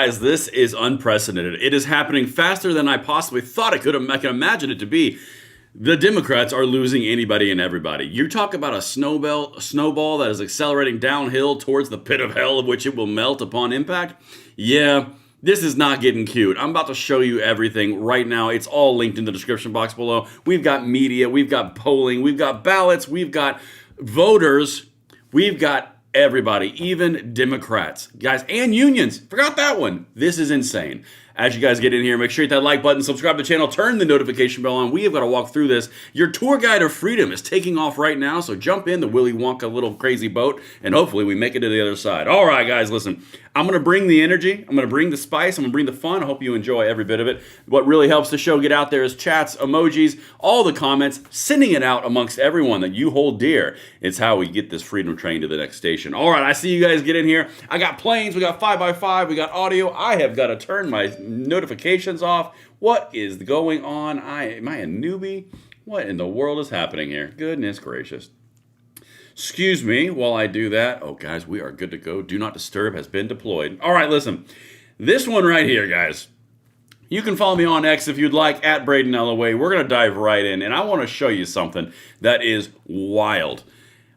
Guys, this is unprecedented. It is happening faster than I possibly thought I can imagine it to be. The Democrats are losing anybody and everybody. You talk about a snowball that is accelerating downhill towards the pit of hell of which it will melt upon impact. Yeah, this is not getting cute. I'm about to show you everything right now. It's all linked in the description box below. We've got media, we've got polling, we've got ballots, we've got voters, we've got everybody, even Democrats, guys, and unions. Forgot that one. This is insane. As you guys get in here, make sure you hit that like button, subscribe to the channel, turn the notification bell on. We have got to walk through this. Your tour guide of freedom is taking off right now, so jump in the Willy Wonka little crazy boat, and hopefully we make it to the other side. All right, guys, listen. I'm going to bring the energy. I'm going to bring the spice. I'm going to bring the fun. I hope you enjoy every bit of it. What really helps the show get out there is chats, emojis, all the comments, sending it out amongst everyone that you hold dear. It's how we get this freedom train to the next station. All right, I see you guys get in here. I got planes. We got 5x5. We got audio. I have got to turn my notifications off. What is going on? Am I a newbie? What in the world is happening here? Goodness gracious. Excuse me while I do that. Oh, guys, we are good to go. Do not disturb has been deployed. All right, listen. This one right here, guys. You can follow me on X if you'd like, at Braden LOA. We're going to dive right in, and I want to show you something that is wild.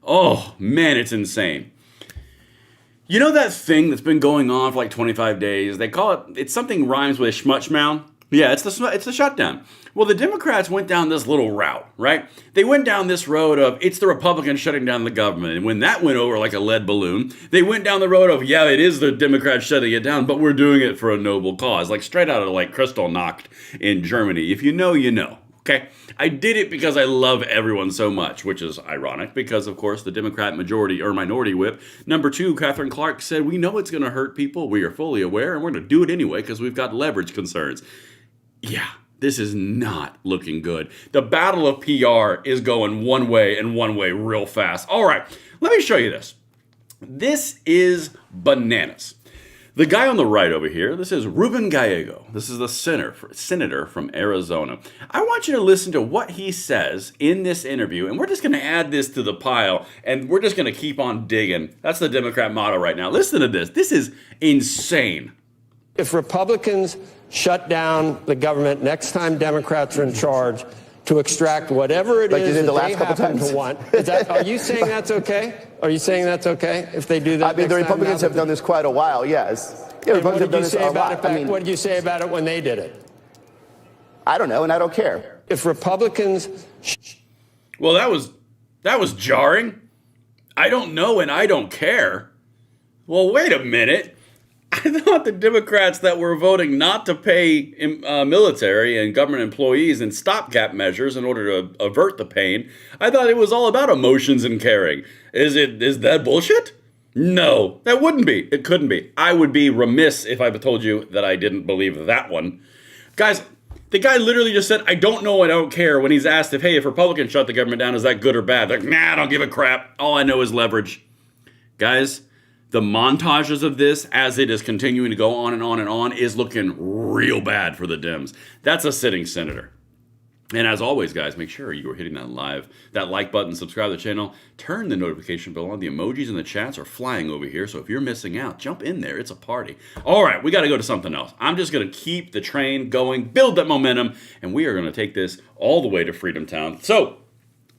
Oh, man, it's insane. You know that thing that's been going on for like 25 days? They call it, it's something rhymes with schmutschmown. Yeah, it's the shutdown. Well, the Democrats went down this little route, right? They went down this road of, it's the Republicans shutting down the government. And when that went over like a lead balloon, they went down the road of, yeah, it is the Democrats shutting it down, but we're doing it for a noble cause. Like straight out of like Kristallnacht in Germany. If you know, you know. Okay, I did it because I love everyone so much, which is ironic because, of course, the Democrat majority or minority whip, number 2, Catherine Clark, said, we know it's going to hurt people. We are fully aware, and we're going to do it anyway because we've got leverage concerns. Yeah, this is not looking good. The battle of PR is going one way and one way real fast. All right, let me show you this. This is bananas. The guy on the right over here, this is Ruben Gallego. This is the senator from Arizona. I want you to listen to what he says in this interview, and we're just going to add this to the pile, and we're just going to keep on digging. That's the Democrat motto right now. Listen to this. This is insane. If Republicans shut down the government next time Democrats are in charge to extract whatever it is that they happen to want. Are you saying that's okay? Are you saying that's okay if they do that? I mean, the Republicans have done this quite a while, yes. Yeah, what did you say about it? What did you say about it when they did it? I don't know, and I don't care. If Republicans... Well, that was jarring. I don't know and I don't care. Well, wait a minute. I thought the Democrats that were voting not to pay military and government employees in stopgap measures in order to avert the pain, I thought it was all about emotions and caring. Is that bullshit? No, that wouldn't be. It couldn't be. I would be remiss if I told you that I didn't believe that one. Guys, the guy literally just said, I don't know, I don't care, when he's asked if, hey, if Republicans shut the government down, is that good or bad? They're like, nah, I don't give a crap. All I know is leverage. Guys, the montages of this, as it is continuing to go on and on and on, is looking real bad for the Dems. That's a sitting senator. And as always, guys, make sure you are hitting that like button, subscribe to the channel, turn the notification bell on. The emojis and the chats are flying over here, so if you're missing out, jump in there. It's a party. All right, we got to go to something else. I'm just going to keep the train going, build that momentum, and we are going to take this all the way to Freedom Town. So,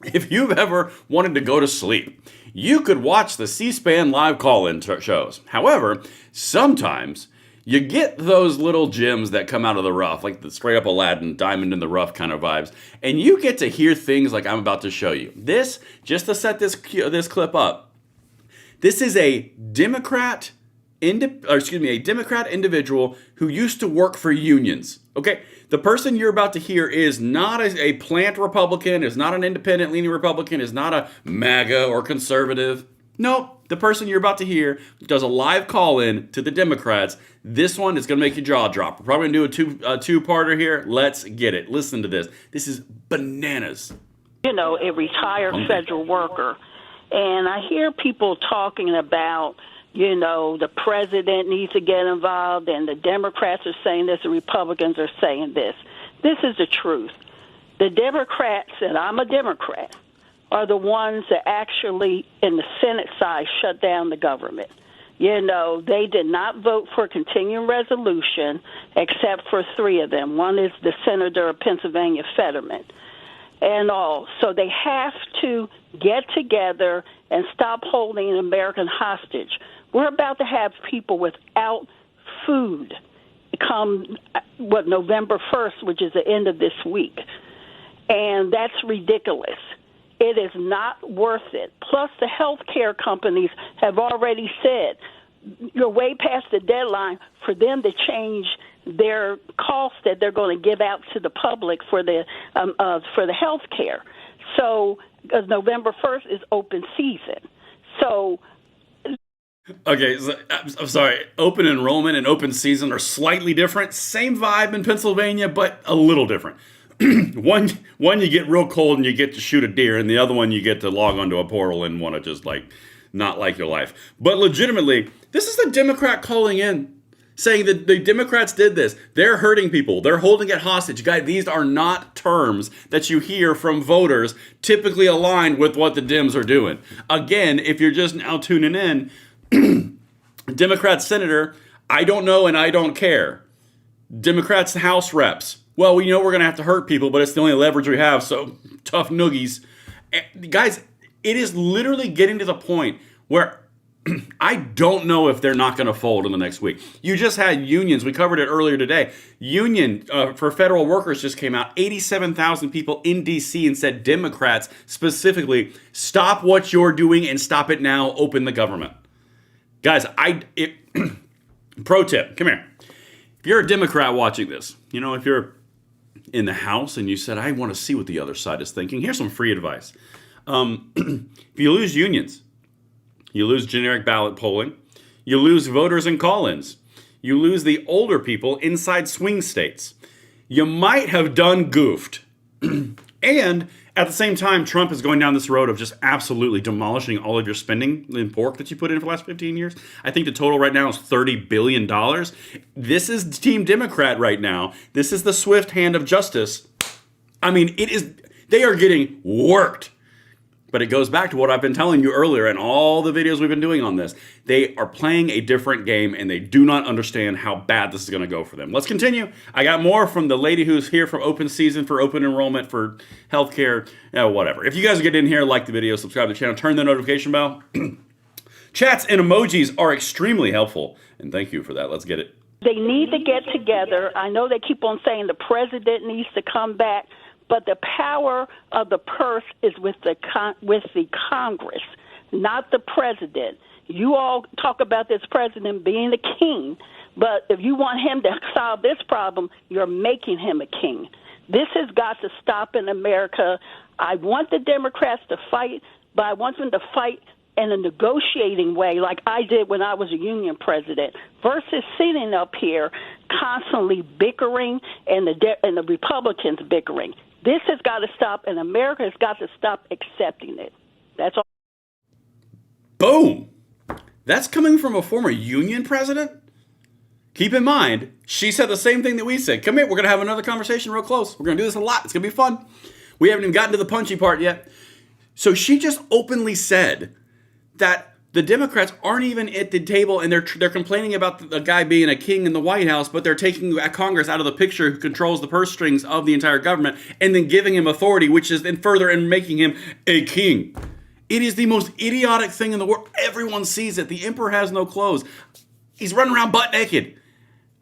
if you've ever wanted to go to sleep, you could watch the C-SPAN live call-in shows. However, sometimes you get those little gems that come out of the rough, like the straight up Aladdin, diamond in the rough kind of vibes, and you get to hear things like I'm about to show you. This, just to set this clip up, this is a Democrat individual who used to work for unions. Okay, the person you're about to hear is not a plant Republican, is not an independent leaning Republican, is not a MAGA or conservative. Nope, the person you're about to hear does a live call-in to the Democrats. This one is going to make your jaw drop. We're probably going to do a two-parter here. Let's get it. Listen to this. This is bananas. You know, a retired federal worker. And I hear people talking about, you know, the president needs to get involved, and the Democrats are saying this, the Republicans are saying this. This is the truth. The Democrats, and I'm a Democrat, are the ones that actually, in the Senate side, shut down the government. They did not vote for a continuing resolution except for 3 of them. One is the senator of Pennsylvania, Fetterman, and all. So they have to get together and stop holding an American hostage. We're about to have people without food come, November 1st, which is the end of this week. And that's ridiculous. It is not worth it. Plus, the healthcare companies have already said you're way past the deadline for them to change their costs that they're going to give out to the public for the health care. So November 1st is open season. So okay, so, I'm sorry. Open enrollment and open season are slightly different. Same vibe in Pennsylvania, but a little different. One you get real cold and you get to shoot a deer, and the other one you get to log onto a portal and want to just not like your life. But legitimately, this is the Democrat calling in, saying that the Democrats did this. They're hurting people. They're holding it hostage. Guys, these are not terms that you hear from voters typically aligned with what the Dems are doing. Again, if you're just now tuning in, Democrat senator, I don't know and I don't care. Democrats House reps, well, we know we're going to have to hurt people, but it's the only leverage we have, so tough noogies. Guys, it is literally getting to the point where I don't know if they're not going to fold in the next week. You just had unions. We covered it earlier today. Union for federal workers just came out. 87,000 people in D.C. and said, Democrats specifically, stop what you're doing and stop it now. Open the government. Guys, pro tip, come here. If you're a Democrat watching this, if you're in the House and you said, I want to see what the other side is thinking, here's some free advice. If you lose unions, you lose generic ballot polling, you lose voters and call-ins, you lose the older people inside swing states. You might have done goofed. And at the same time, Trump is going down this road of just absolutely demolishing all of your spending in pork that you put in for the last 15 years. I think the total right now is $30 billion. This is Team Democrat right now. This is the swift hand of justice. I mean, they are getting worked. But it goes back to what I've been telling you earlier and all the videos we've been doing on this. They are playing a different game and they do not understand how bad this is going to go for them. Let's continue. I got more from the lady who's here from open season, for open enrollment, for healthcare, whatever. If you guys get in here, like the video, subscribe to the channel, turn the notification bell. Chats and emojis are extremely helpful. And thank you for that. Let's get it. They need to get together. I know they keep on saying the president needs to come back. But the power of the purse is with the Congress, not the president. You all talk about this president being the king, but if you want him to solve this problem, you're making him a king. This has got to stop in America. I want the Democrats to fight, but I want them to fight in a negotiating way like I did when I was a union president versus sitting up here constantly bickering and the Republicans bickering. This has got to stop, and America has got to stop accepting it. That's all. Boom. That's coming from a former union president? Keep in mind, she said the same thing that we said. Come here, we're going to have another conversation real close. We're going to do this a lot. It's going to be fun. We haven't even gotten to the punchy part yet. So she just openly said that the Democrats aren't even at the table, and they're complaining about the guy being a king in the White House, but they're taking Congress out of the picture, who controls the purse strings of the entire government, and then giving him authority, which is then further and making him a king. It is the most idiotic thing in the world. Everyone sees it. The emperor has no clothes. He's running around butt naked.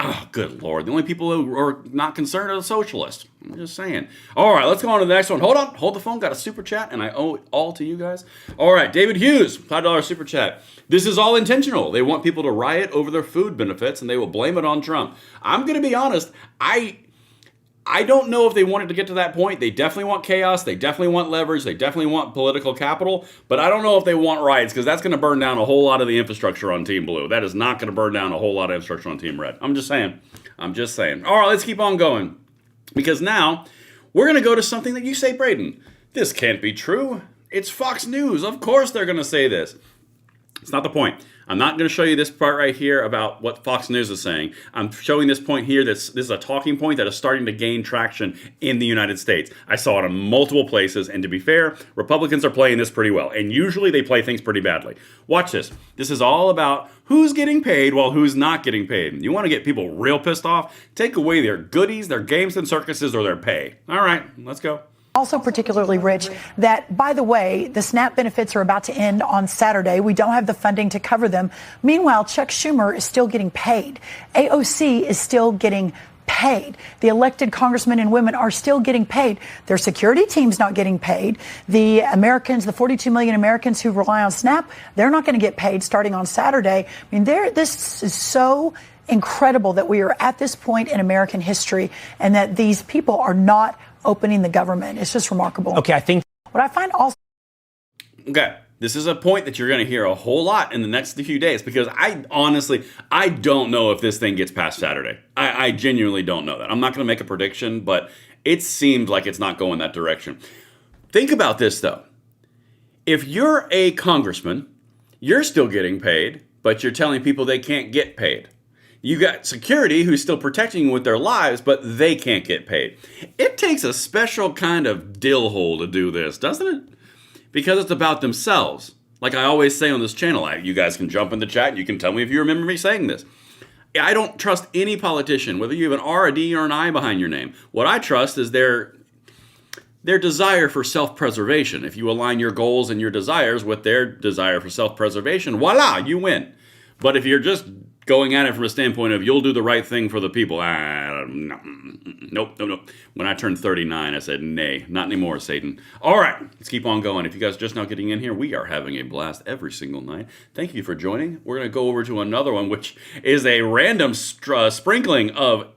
Oh, good Lord. The only people who are not concerned are the socialists. I'm just saying. All right, let's go on to the next one. Hold on. Hold the phone. Got a super chat, and I owe it all to you guys. All right, David Hughes, $5 super chat. This is all intentional. They want people to riot over their food benefits, and they will blame it on Trump. I'm going to be honest. I don't know if they wanted to get to that point. They definitely want chaos. They definitely want leverage. They definitely want political capital. But I don't know if they want riots, because that's going to burn down a whole lot of the infrastructure on Team Blue. That is not going to burn down a whole lot of infrastructure on Team Red. I'm just saying. All right, let's keep on going. Because now we're going to go to something that you say, Braden, this can't be true. It's Fox News. Of course they're going to say this. It's not the point. I'm not going to show you this part right here about what Fox News is saying. I'm showing this point here. This is a talking point that is starting to gain traction in the United States. I saw it in multiple places, and to be fair, Republicans are playing this pretty well, and usually they play things pretty badly. Watch this. This is all about who's getting paid while who's not getting paid. You want to get people real pissed off? Take away their goodies, their games and circuses, or their pay. All right, let's go. Also particularly rich that, by the way, the SNAP benefits are about to end on Saturday. We don't have the funding to cover them. Meanwhile, Chuck Schumer is still getting paid. AOC is still getting paid. The elected congressmen and women are still getting paid. Their security team's not getting paid. The Americans, the 42 million Americans who rely on SNAP, they're not going to get paid starting on Saturday. I mean, this is so incredible that we are at this point in American history and that these people are not opening the government. It's just remarkable. Okay, I think what I find also. Okay, this is a point that you're going to hear a whole lot in the next few days because I don't know if this thing gets past Saturday. I genuinely don't know that. I'm not going to make a prediction, but it seems like it's not going that direction. Think about this, though. If you're a congressman, you're still getting paid, but you're telling people they can't get paid. You got security who's still protecting you with their lives, but they can't get paid. It takes a special kind of dill hole to do this, doesn't it? Because it's about themselves. Like I always say on this channel, you guys can jump in the chat. You can tell me if you remember me saying this. I don't trust any politician, whether you have an R, a D, or an I behind your name. What I trust is their desire for self-preservation. If you align your goals and your desires with their desire for self-preservation, voila, you win. But if you're just going at it from a standpoint of you'll do the right thing for the people, nope. When I turned 39, I said, nay, not anymore, Satan. All right, let's keep on going. If you guys are just now getting in here, we are having a blast every single night. Thank you for joining. We're going to go over to another one, which is a random sprinkling of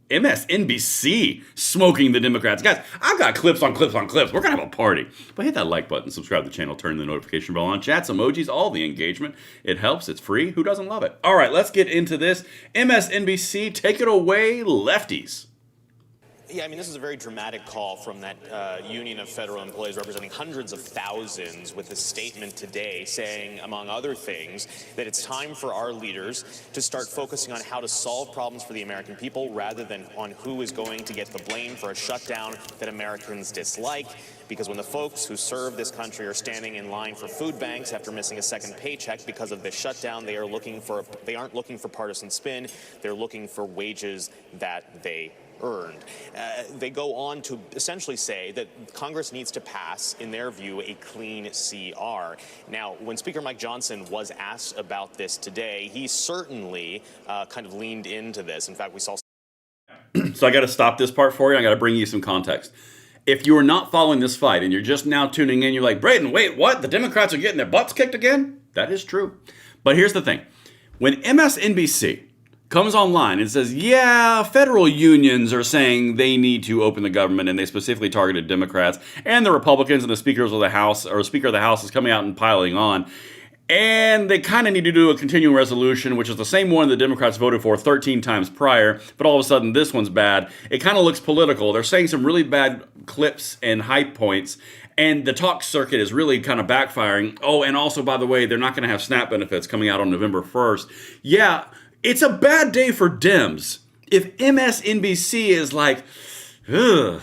MSNBC smoking the Democrats. Guys, I've got clips on clips on clips. We're going to have a party. But hit that like button, subscribe to the channel, turn the notification bell on, chats, emojis, all the engagement. It helps. It's free. Who doesn't love it? All right, let's get into this. MSNBC, take it away, lefties. Yeah, I mean, this is a very dramatic call from that union of federal employees representing hundreds of thousands with a statement today saying, among other things, that it's time for our leaders to start focusing on how to solve problems for the American people rather than on who is going to get the blame for a shutdown that Americans dislike. Because when the folks who serve this country are standing in line for food banks after missing a second paycheck because of this shutdown, they aren't looking for partisan spin. They're looking for wages that they earned. They go on to essentially say that Congress needs to pass, in their view, a clean CR. Now, when Speaker Mike Johnson was asked about this today, he certainly kind of leaned into this. In fact, we saw. So I got to stop this part for you. I got to bring you some context. If you are not following this fight and you're just now tuning in, you're like, Braden, wait, what? The Democrats are getting their butts kicked again? That is true. But here's the thing. When MSNBC comes online and says, yeah, federal unions are saying they need to open the government, and they specifically targeted Democrats, and the Republicans and the speakers of the House, or Speaker of the House is coming out and piling on, and they kind of need to do a continuing resolution, which is the same one the Democrats voted for 13 times prior, but all of a sudden this one's bad. It kind of looks political. They're saying some really bad clips and hype points, and the talk circuit is really kind of backfiring. Oh, and also, by the way, they're not going to have SNAP benefits coming out on November 1st. Yeah, it's a bad day for Dems. If MSNBC is like, ugh,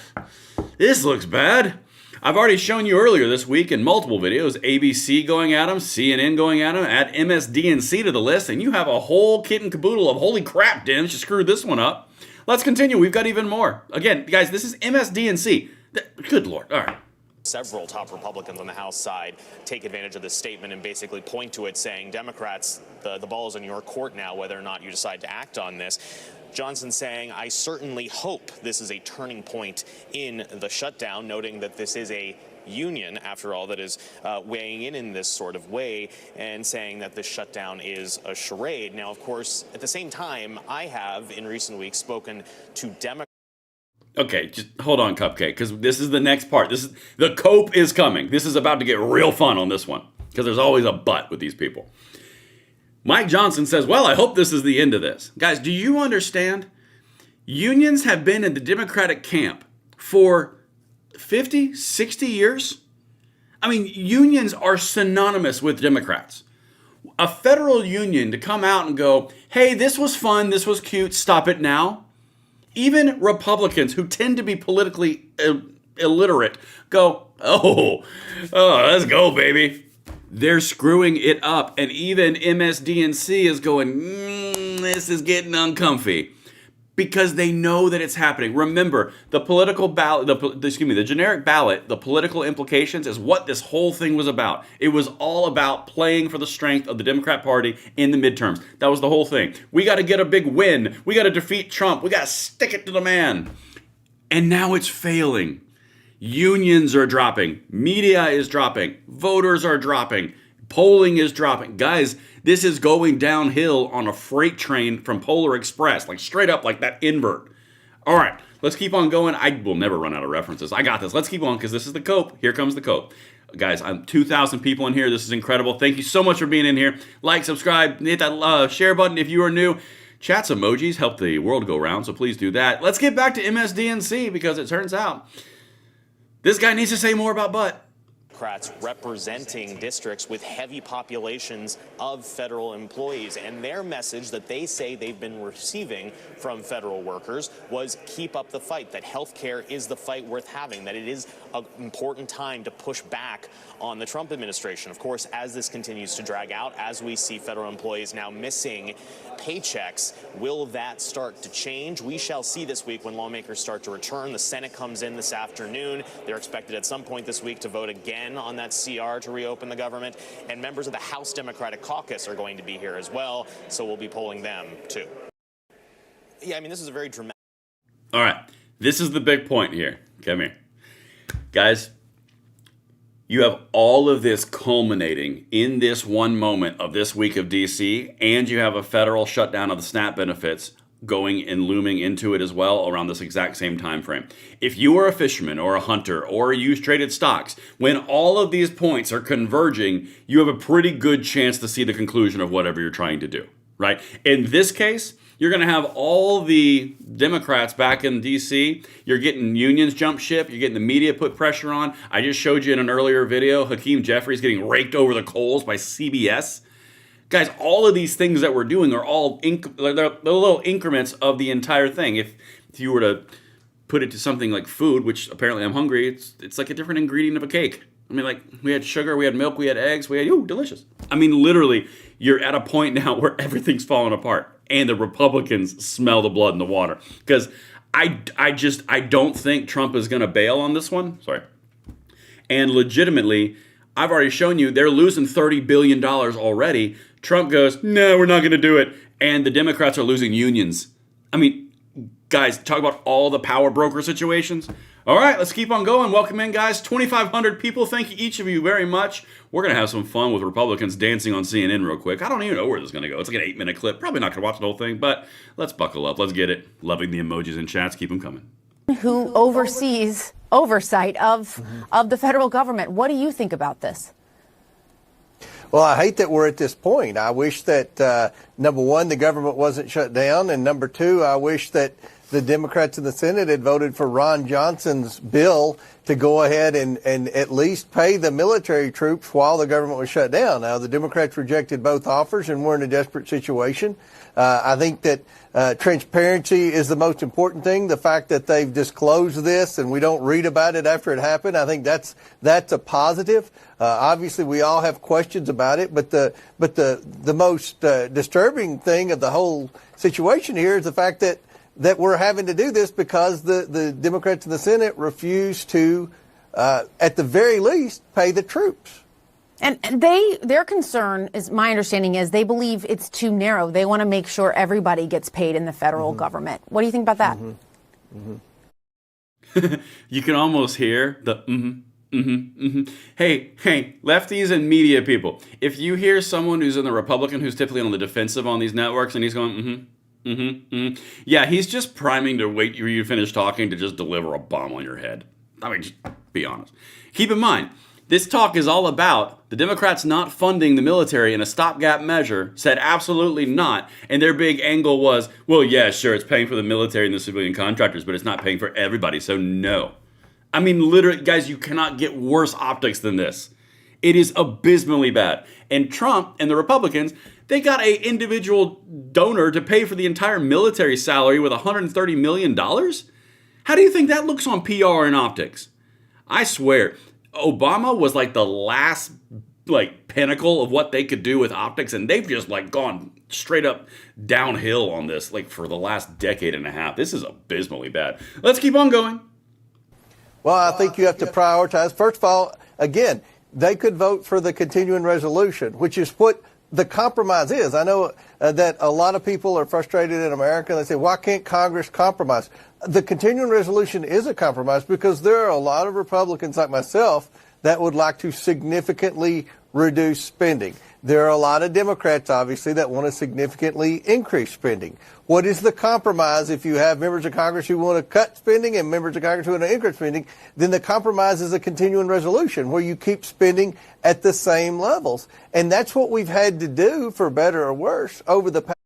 this looks bad. I've already shown you earlier this week in multiple videos, ABC going at them, CNN going at them, add MSDNC to the list, and you have a whole kit and caboodle of holy crap, Dems, you screwed this one up. Let's continue. We've got even more. Again, guys, this is MSDNC. Good Lord. All right. Several top Republicans on the House side take advantage of this statement and basically point to it saying, Democrats, the ball is in your court now, whether or not you decide to act on this. Johnson saying, I certainly hope this is a turning point in the shutdown, noting that this is a union, after all, that is weighing in this sort of way, and saying that this shutdown is a charade. Now, of course, at the same time, I have, in recent weeks, spoken to Democrats. Okay, just hold on, Cupcake, because this is the next part. The cope is coming. This is about to get real fun on this one, because there's always a but with these people. Mike Johnson says, well, I hope this is the end of this. Guys, do you understand? Unions have been in the Democratic camp for 50, 60 years. I mean, unions are synonymous with Democrats. a federal union to come out and go, hey, this was fun, this was cute, stop it now. Even Republicans who tend to be politically illiterate go, oh, let's go, baby. They're screwing it up. And even MSDNC is going, this is getting uncomfy. Because they know that it's happening. Remember, the political ballot, the generic ballot, the political implications is what this whole thing was about. It was all about playing for the strength of the Democrat Party in the midterms. That was the whole thing. We got to get a big win. We got to defeat Trump. We got to stick it to the man. And now it's failing. Unions are dropping. Media is dropping. Voters are dropping. Polling is dropping. Guys, this is going downhill on a freight train from Polar Express, like straight up like that invert. All right, let's keep on going. I will never run out of references. I got this. Let's keep on because this is the cope. Here comes the cope. Guys, I'm 2,000 people in here. This is incredible. Thank you so much for being in here. Like, subscribe, hit that share button if you are new. Chats emojis help the world go round, so please do that. Let's get back to MSDNC because it turns out this guy needs to say more about butt. Democrats representing districts with heavy populations of federal employees. And their message that they say they've been receiving from federal workers was keep up the fight, that health care is the fight worth having, that it is an important time to push back on the Trump administration. Of course, as this continues to drag out, as we see federal employees now missing paychecks, will that start to change? We shall see this week when lawmakers start to return. The Senate comes in this afternoon. They're expected at some point this week to vote again on that CR to reopen the government. And members of the House Democratic Caucus are going to be here as well, so we'll be polling them too. Yeah, I mean, this is a very dramatic... All right, this is the big point here. Come here. Guys, you have all of this culminating in this one moment of this week of DC, and you have a federal shutdown of the SNAP benefits going and looming into it as well around this exact same time frame. If you are a fisherman or a hunter or you traded stocks, when all of these points are converging, you have a pretty good chance to see the conclusion of whatever you're trying to do, right? In this case, you're going to have all the Democrats back in D.C. You're getting unions jump ship. You're getting the media put pressure on. I just showed you in an earlier video, Hakeem Jeffries getting raked over the coals by CBS. Guys, all of these things that we're doing are all they're little increments of the entire thing. If you were to put it to something like food, which apparently I'm hungry, it's like a different ingredient of a cake. I mean, like, we had sugar, we had milk, we had eggs, we had, delicious. I mean, literally, you're at a point now where everything's falling apart. And the Republicans smell the blood in the water. Because I don't think Trump is going to bail on this one. Sorry. And legitimately, I've already shown you they're losing $30 billion already. Trump goes, no, we're not going to do it. And the Democrats are losing unions. I mean, guys, talk about all the power broker situations. All right, let's keep on going. Welcome in, guys. 2,500 people. Thank you, each of you, very much. We're going to have some fun with Republicans dancing on CNN real quick. I don't even know where this is going to go. It's like an 8-minute clip. Probably not going to watch the whole thing, but let's buckle up. Let's get it. Loving the emojis and chats. Keep them coming. Who oversees oversight of the federal government. What do you think about this? Well, I hate that we're at this point. I wish that, number one, the government wasn't shut down, and number two, I wish that the Democrats in the Senate had voted for Ron Johnson's bill to go ahead and at least pay the military troops while the government was shut down. Now, the Democrats rejected both offers, and we're in a desperate situation. I think that transparency is the most important thing. The fact that they've disclosed this and we don't read about it after it happened, I think that's a positive. Obviously, we all have questions about it, but the most disturbing thing of the whole situation here is the fact that we're having to do this because the Democrats in the Senate refuse to, at the very least, pay the troops. And their concern, is my understanding, is they believe it's too narrow. They want to make sure everybody gets paid in the federal government. What do you think about that? You can almost hear the Hey, lefties and media people. If you hear someone who's in the Republican who's typically on the defensive on these networks and he's going, yeah, he's just priming to wait for you to finish talking to just deliver a bomb on your head. I mean, just be honest. Keep in mind, this talk is all about the Democrats not funding the military in a stopgap measure, said absolutely not. And their big angle was, well, yeah, sure, it's paying for the military and the civilian contractors, but it's not paying for everybody, so no. I mean, literally, guys, you cannot get worse optics than this. It is abysmally bad. And Trump and the Republicans, they got a individual donor to pay for the entire military salary with $130 million. How do you think that looks on PR and optics? I swear, Obama was like the last pinnacle of what they could do with optics, and they've just gone straight up downhill on this for the last decade and a half. This is abysmally bad. Let's keep on going. Well, I think you have to prioritize. First of all, again, they could vote for the continuing resolution, which is what the compromise is. I know that a lot of people are frustrated in America. They say, why can't Congress compromise? The continuing resolution is a compromise because there are a lot of Republicans like myself that would like to significantly reduce spending. There are a lot of Democrats, obviously, that want to significantly increase spending. What is the compromise? If you have members of Congress who want to cut spending and members of Congress who want to increase spending, then the compromise is a continuing resolution where you keep spending at the same levels. And that's what we've had to do, for better or worse, over the past.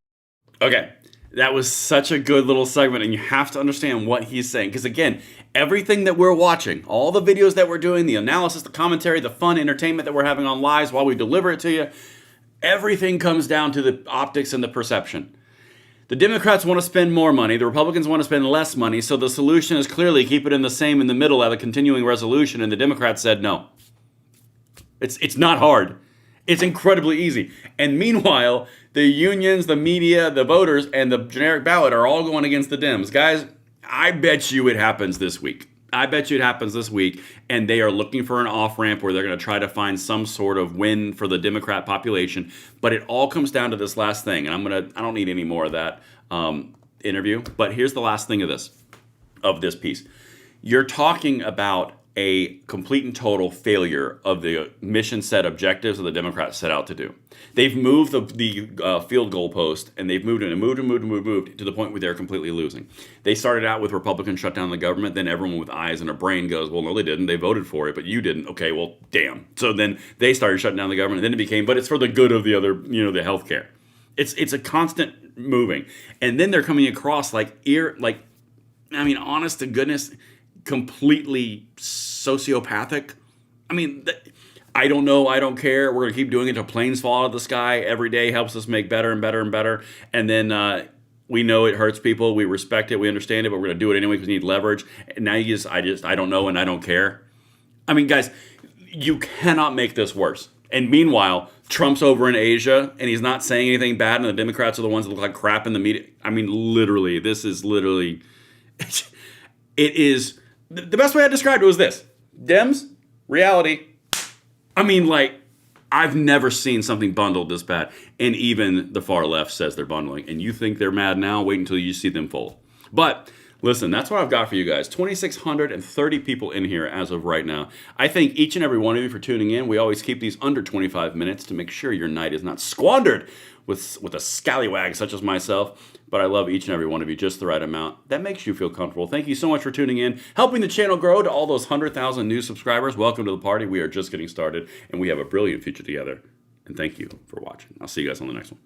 Okay, that was such a good little segment, and you have to understand what he's saying. Because again, everything that we're watching, all the videos that we're doing, the analysis, the commentary, the fun entertainment that we're having on lives while we deliver it to you, everything comes down to the optics and the perception. The Democrats want to spend more money. The Republicans want to spend less money. So the solution is clearly keep it in the same in the middle at a continuing resolution. And the Democrats said no. It's not hard. It's incredibly easy. And meanwhile, the unions, the media, the voters, and the generic ballot are all going against the Dems. Guys, I bet you it happens this week. I bet you it happens this week, and they are looking for an off-ramp where they're going to try to find some sort of win for the Democrat population. But it all comes down to this last thing, and I don't need any more of that interview. But here's the last thing of this piece. You're talking about a complete and total failure of the mission set objectives that the Democrats set out to do. They've moved the field goal post, and they've moved to the point where they're completely losing. They started out with Republicans shut down the government, then everyone with eyes and a brain goes, well, no, they didn't. They voted for it, but you didn't. Okay, well, damn. So then they started shutting down the government, and then it became, but it's for the good of the other, the healthcare. It's a constant moving. And then they're coming across honest to goodness, completely sociopathic. I don't know. I don't care. We're going to keep doing it until planes fall out of the sky. Every day helps us make better and better and better. And then we know it hurts people. We respect it. We understand it, but we're going to do it anyway because we need leverage. And now I don't know and I don't care. Guys, you cannot make this worse. And meanwhile, Trump's over in Asia and he's not saying anything bad, and the Democrats are the ones that look like crap in the media. Literally, this is literally, it is. The best way I described it was this. Dems, reality. I've never seen something bundled this bad. And even the far left says they're bundling. And you think they're mad now? Wait until you see them fold. But listen, that's what I've got for you guys. 2,630 people in here as of right now. I thank each and every one of you for tuning in. We always keep these under 25 minutes to make sure your night is not squandered with a scallywag such as myself. But I love each and every one of you just the right amount. That makes you feel comfortable. Thank you so much for tuning in, helping the channel grow to all those 100,000 new subscribers. Welcome to the party. We are just getting started, and we have a brilliant future together. And thank you for watching. I'll see you guys on the next one.